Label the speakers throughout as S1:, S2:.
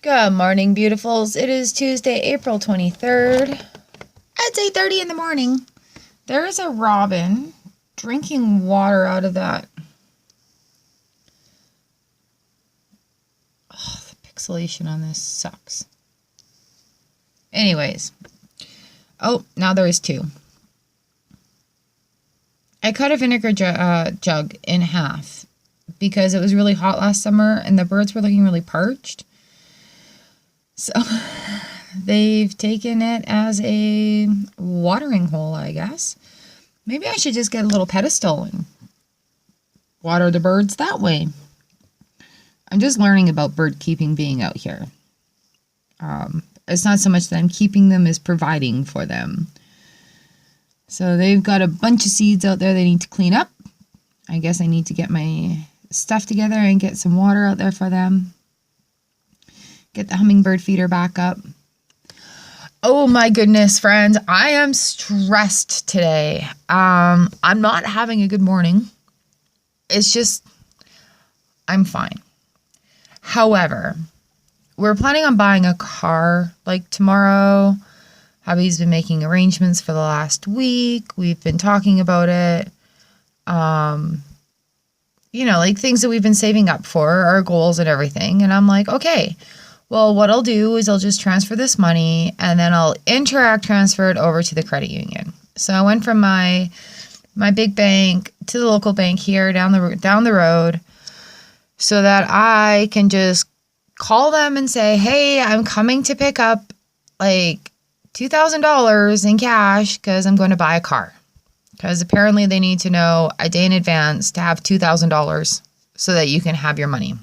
S1: Good morning, beautifuls. It is Tuesday, April 23rd. It's 8:30 in the morning. There is a robin drinking water out of that. Oh, the pixelation on this sucks. Anyways. Oh, now there is two. I cut a vinegar jug in half because it was really hot last summer and the birds were looking really parched. So they've taken it as a watering hole, I guess. Maybe I should just get a little pedestal and water the birds that way. I'm just learning about bird keeping being out here. It's not so much that I'm keeping them as providing for them. So they've got a bunch of seeds out there they need to clean up. I guess I need to get my stuff together and get some water out there for them. Get the hummingbird feeder back up. Oh my goodness, friends. I am stressed today. I'm not having a good morning. It's just, I'm fine. However, we're planning on buying a car like tomorrow. Hubby's been making arrangements for the last week. We've been talking about it. Like things that we've been saving up for, our goals and everything. And I'm like, okay. Well, what I'll do is I'll just transfer this money and then I'll transfer it over to the credit union. So I went from my big bank to the local bank here down the road so that I can just call them and say, hey, I'm coming to pick up like $2,000 in cash because I'm going to buy a car. Because apparently they need to know a day in advance to have $2,000 so that you can have your money.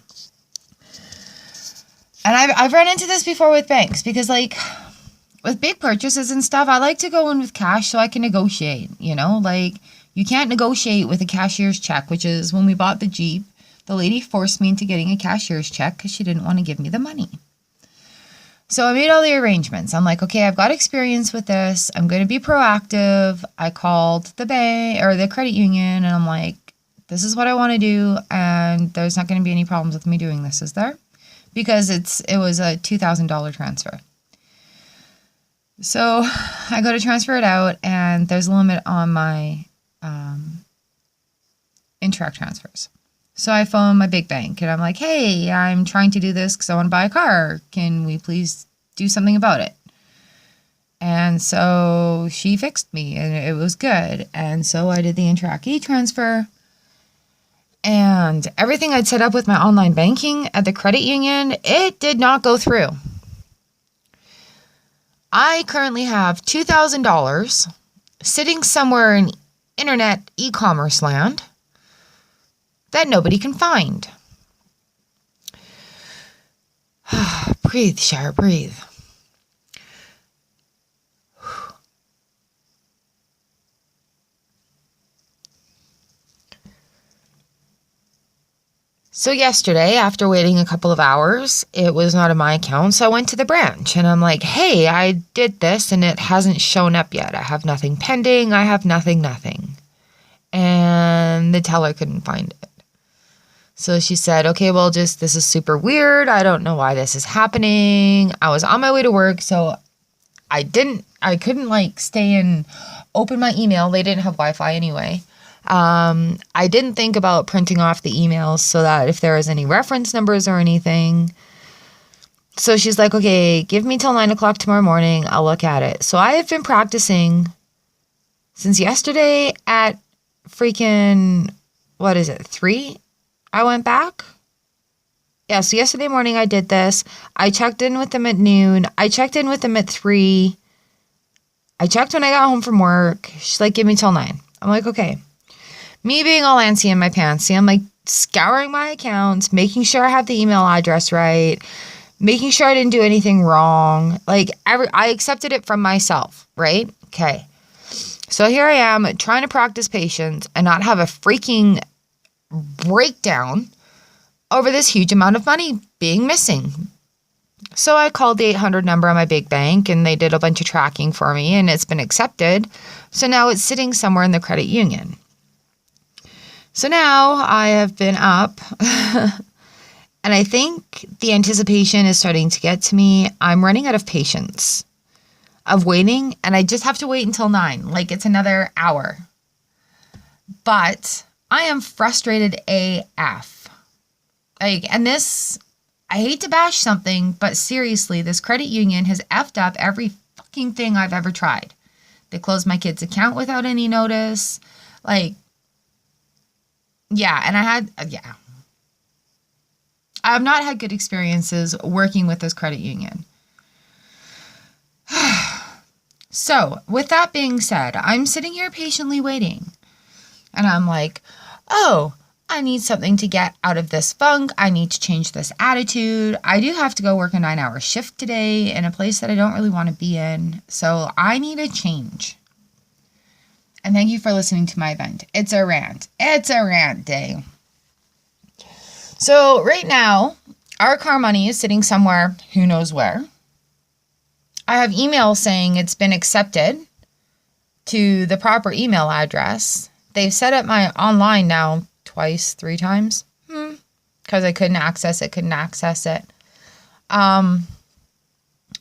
S1: And I've run into this before with banks because, like, with big purchases and stuff, I like to go in with cash so I can negotiate, Like, you can't negotiate with a cashier's check, which is when we bought the Jeep, the lady forced me into getting a cashier's check because she didn't want to give me the money. So I made all the arrangements. I'm like, okay, I've got experience with this. I'm going to be proactive. I called the bank or the credit union, and I'm like, this is what I want to do, and there's not going to be any problems with me doing this, is there? Because it was a $2,000 transfer. So I go to transfer it out, and there's a limit on my Interac transfers. So I phone my big bank, and I'm like, hey, I'm trying to do this because I want to buy a car. Can we please do something about it? And so she fixed me, and it was good. And so I did the Interac e-transfer. And everything I'd set up with my online banking at the credit union, it did not go through. I currently have $2,000 sitting somewhere in internet e-commerce land that nobody can find. Breathe, Shire, breathe. So yesterday, after waiting a couple of hours, it was not in my account, so I went to the branch, and I'm like, hey, I did this, and it hasn't shown up yet. I have nothing pending. I have nothing. And the teller couldn't find it. So she said, okay, well, this is super weird. I don't know why this is happening. I was on my way to work, so I couldn't stay and open my email. They didn't have Wi-Fi anyway. I didn't think about printing off the emails so that if there was any reference numbers or anything. So she's like, okay, give me till 9 o'clock tomorrow morning. I'll look at it. So I have been practicing since yesterday at freaking, 3? I went back. Yeah. So yesterday morning I did this. I checked in with them at noon. I checked in with them at 3. I checked when I got home from work. She's like, give me till 9. I'm like, okay. Me being all antsy in my pantsy, I'm like scouring my accounts, making sure I have the email address right, making sure I didn't do anything wrong. I accepted it from myself, right? Okay. So here I am trying to practice patience and not have a freaking breakdown over this huge amount of money being missing. So I called the 800 number on my big bank, and they did a bunch of tracking for me, and it's been accepted. So now it's sitting somewhere in the credit union. So now I have been up And I think the anticipation is starting to get to me. I'm running out of patience of waiting, and I just have to wait until 9. Like, it's another hour. But I am frustrated AF. Like, and this, I hate to bash something, but seriously, this credit union has effed up every fucking thing I've ever tried. They closed my kid's account without any notice. Like, yeah, and I have not had good experiences working with this credit union. So, with that being said, I'm sitting here patiently waiting. And I'm like, oh, I need something to get out of this funk. I need to change this attitude. I do have to go work a 9-hour shift today in a place that I don't really want to be in. So I need a change. And thank you for listening to my event. It's a rant. It's a rant day. So right now, our car money is sitting somewhere, who knows where. I have emails saying it's been accepted to the proper email address. They've set up my online now twice, 3 times. Because I couldn't access it.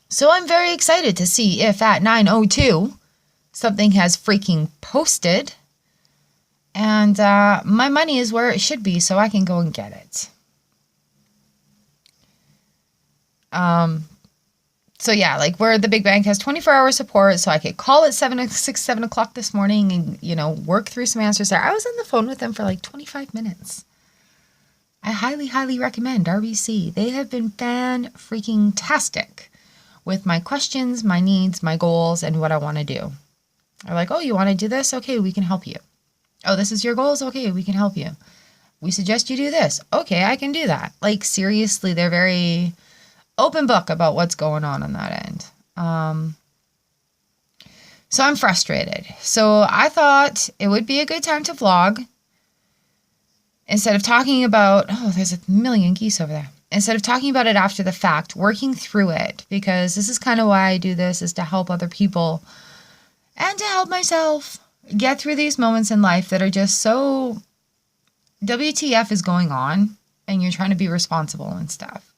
S1: So I'm very excited to see if at 9:02 something has freaking posted. And my money is where it should be, so I can go and get it. So yeah, like where the big bank has 24-hour support, so I could call at 7 o'clock this morning and, you know, work through some answers there. I was on the phone with them for like 25 minutes. I highly, highly recommend RBC. They have been fan-freaking-tastic with my questions, my needs, my goals, and what I want to do. They're like, oh, you want to do this? Okay, we can help you. Oh, this is your goals? Okay, we can help you. We suggest you do this. Okay, I can do that. Like, seriously, they're very open book about what's going on that end. So I'm frustrated. So I thought it would be a good time to vlog. Instead of talking about, oh, there's a million geese over there. Instead of talking about it after the fact, working through it. Because this is kind of why I do this, is to help other people and to help myself get through these moments in life that are just so WTF is going on and you're trying to be responsible and stuff.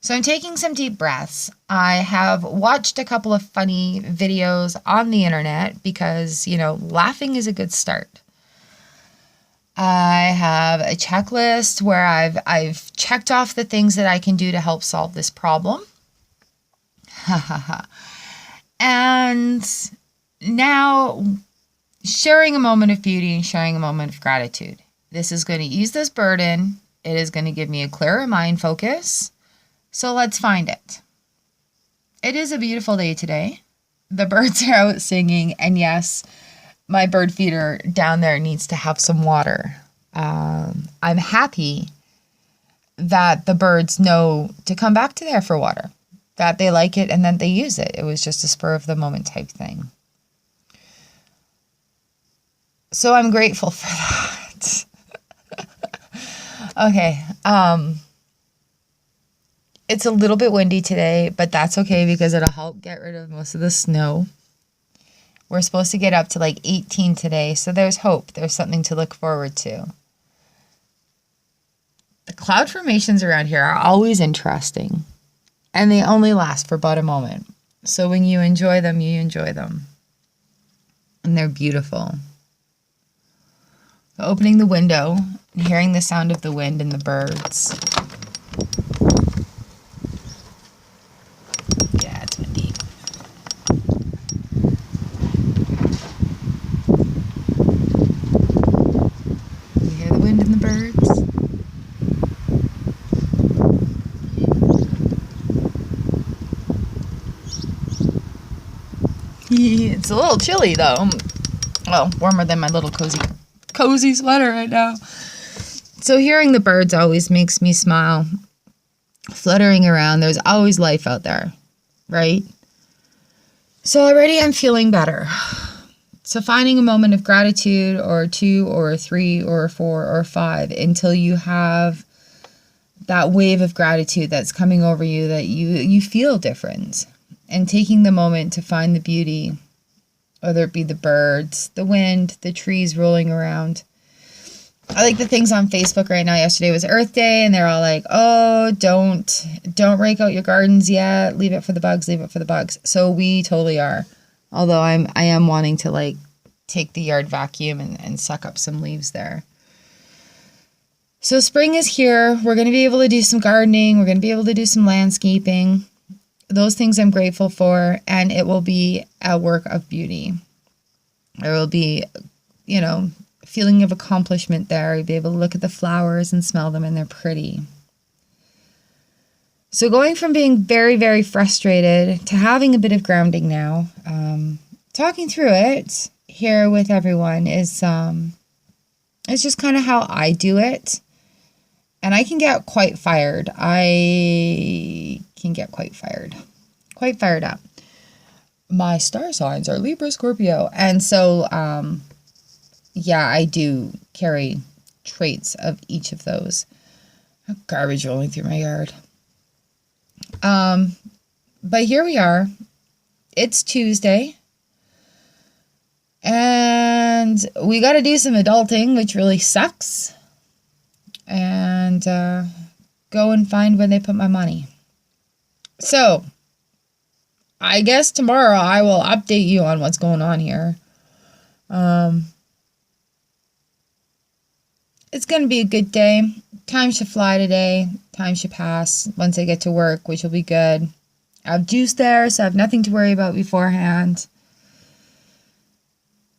S1: So I'm taking some deep breaths. I have watched a couple of funny videos on the internet because, you know, laughing is a good start. I have a checklist where I've checked off the things that I can do to help solve this problem. And now sharing a moment of beauty and sharing a moment of gratitude. This is going to ease this burden. It is going to give me a clearer mind focus. So let's find it. It is a beautiful day today. The birds are out singing, and yes, my bird feeder down there needs to have some water. I'm happy that the birds know to come back to there for water, that they like it and that they use it. It was just a spur of the moment type thing. So I'm grateful for that. Okay. It's a little bit windy today, but that's okay because it'll help get rid of most of the snow. We're supposed to get up to like 18 today, so there's hope. There's something to look forward to. The cloud formations around here are always interesting, and they only last for but a moment. So when you enjoy them, you enjoy them. And they're beautiful. Opening the window and hearing the sound of the wind and the birds. Yeah, it's windy. You hear the wind and the birds? It's a little chilly though. Well, warmer than my little cozy sweater right now. So hearing the birds always makes me smile. Fluttering around, there's always life out there, right? So already I'm feeling better. So finding a moment of gratitude, or 2 or 3 or 4 or 5, until you have that wave of gratitude that's coming over you, that you feel different. And taking the moment to find the beauty, whether it be the birds, the wind, the trees rolling around. I like the things on Facebook right now. Yesterday was Earth Day, and they're all like, "Oh, don't rake out your gardens yet. Leave it for the bugs. Leave it for the bugs." So we totally are. Although I am wanting to like take the yard vacuum and suck up some leaves there. So spring is here. We're going to be able to do some gardening. We're going to be able to do some landscaping. Those things I'm grateful for, and it will be a work of beauty. There will be, feeling of accomplishment there. You'll be able to look at the flowers and smell them, and they're pretty. So going from being very, very frustrated to having a bit of grounding now, talking through it here with everyone is it's just kind of how I do it. And I can get quite fired. I can get quite fired up. My star signs are Libra, Scorpio. And so, I do carry traits of each of those. Garbage rolling through my yard. But here we are. It's Tuesday. And we got to do some adulting, which really sucks. And go and find where they put my money. So, I guess tomorrow I will update you on what's going on here. It's going to be a good day. Time should fly today. Time should pass once I get to work, which will be good. I have juice there, so I have nothing to worry about beforehand.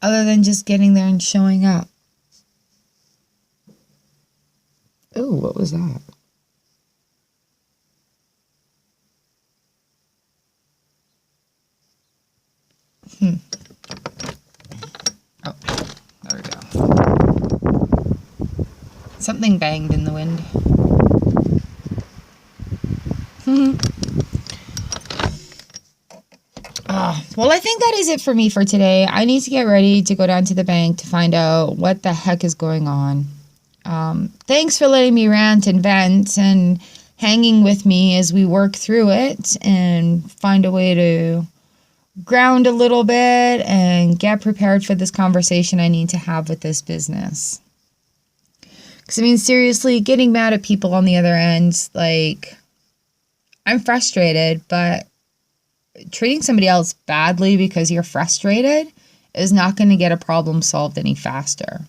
S1: Other than just getting there and showing up. Oh, what was that? Oh, there we go. Something banged in the wind. Well, I think that is it for me for today. I need to get ready to go down to the bank to find out what the heck is going on. Thanks for letting me rant and vent and hanging with me as we work through it and find a way to ground a little bit and get prepared for this conversation I need to have with this business. Because, seriously, getting mad at people on the other end, I'm frustrated, but treating somebody else badly because you're frustrated is not going to get a problem solved any faster.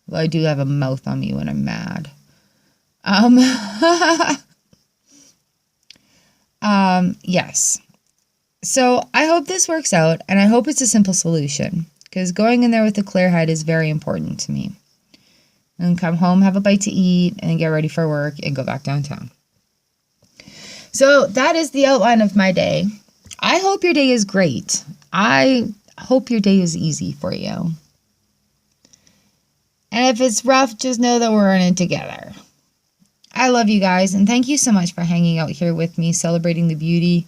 S1: Well, I do have a mouth on me when I'm mad. Yes. So I hope this works out, and I hope it's a simple solution, because going in there with a clear head is very important to me. And come home, have a bite to eat, and get ready for work, and go back downtown. So that is the outline of my day. I hope your day is great. I hope your day is easy for you. And if it's rough, just know that we're in it together. I love you guys, and thank you so much for hanging out here with me, celebrating the beauty.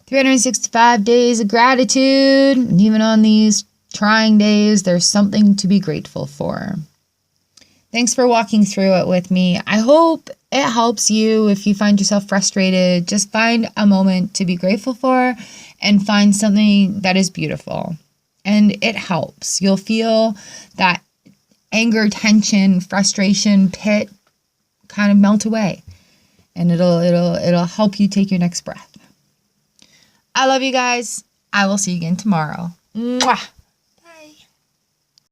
S1: 365 days of gratitude, and even on these trying days, there's something to be grateful for. Thanks for walking through it with me. I hope it helps you if you find yourself frustrated. Just find a moment to be grateful for and find something that is beautiful. And it helps. You'll feel that anger, tension, frustration, pit kind of melt away. And it'll help you take your next breath. I love you guys. I will see you again tomorrow. Mwah!